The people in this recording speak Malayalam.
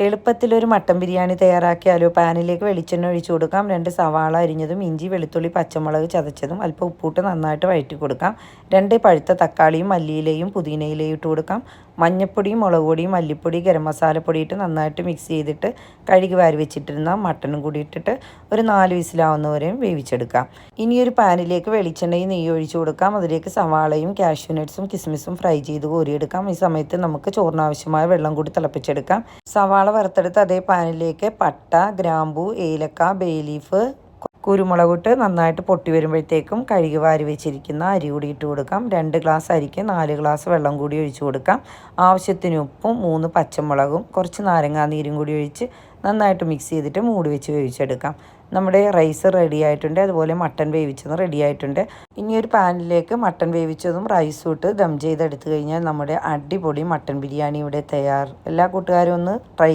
എളുപ്പത്തിലൊരു മട്ടൻ ബിരിയാണി തയ്യാറാക്കിയാലോ. പാനിലേക്ക് വെളിച്ചെണ്ണ ഒഴിച്ചു കൊടുക്കാം. 2 സവാള അരിഞ്ഞതും ഇഞ്ചി വെളുത്തുള്ളി പച്ചമുളക് ചതച്ചതും അല്പം ഉപ്പിട്ട് നന്നായിട്ട് വഴറ്റി കൊടുക്കാം. 2 പഴുത്ത തക്കാളിയും മല്ലിയിലയും പുതിനയിലയും ഇട്ട് കൊടുക്കാം. മഞ്ഞൾപ്പൊടിയും മുളക് പൊടിയും മല്ലിപ്പൊടി ഗരം മസാലപ്പൊടി ഇട്ട് നന്നായിട്ട് മിക്സ് ചെയ്തിട്ട് കഴുകി വാരി വെച്ചിട്ടിരുന്ന മട്ടനും കൂടി ഇട്ടിട്ട് ഒരു 4 വിസിലാവുന്നവരെയും വേവിച്ചെടുക്കാം. ഇനി ഒരു പാനിലേക്ക് വെളിച്ചെണ്ണയും നെയ്യ് ഒഴിച്ചു കൊടുക്കാം. അതിലേക്ക് സവാളയും കാഷ്യൂ നട്ട്സും കിസ്മിസും ഫ്രൈ ചെയ്ത് കോരിയെടുക്കാം. ഈ സമയത്ത് നമുക്ക് ചോറിനാവശ്യമായ വെള്ളം കൂടി തിളപ്പിച്ചെടുക്കാം. സവാള വറുത്തെടുത്ത് അതേ പാനിലേക്ക് പട്ട, ഗ്രാമ്പൂ, ഏലക്ക, ബേ ലീഫ്, കുരുമുളകിട്ട് നന്നായിട്ട് പൊട്ടി വരുമ്പോഴത്തേക്കും കഴുകി വാരി വെച്ചിരിക്കുന്ന അരി കൂടി ഇട്ട് കൊടുക്കാം. 2 ഗ്ലാസ് അരിക്ക് 4 ഗ്ലാസ് വെള്ളം കൂടി ഒഴിച്ചു കൊടുക്കാം. ആവശ്യത്തിന് ഉപ്പും 3 പച്ചമുളകും കുറച്ച് നാരങ്ങാനീരും കൂടി ഒഴിച്ച് നന്നായിട്ട് മിക്സ് ചെയ്തിട്ട് മൂടി വെച്ച് വേവിച്ചെടുക്കാം. നമ്മുടെ റൈസ് റെഡി ആയിട്ടുണ്ട്. അതുപോലെ മട്ടൻ വേവിച്ചതും റെഡി ആയിട്ടുണ്ട്. ഇനി ഒരു പാനിലേക്ക് മട്ടൻ വേവിച്ചതും റൈസും ഇട്ട് ദം ചെയ്തെടുത്തു കഴിഞ്ഞാൽ നമ്മുടെ അടിപൊളി മട്ടൻ ബിരിയാണി ഇവിടെ തയ്യാർ. എല്ലാ കൂട്ടുകാരും ഒന്ന് ട്രൈ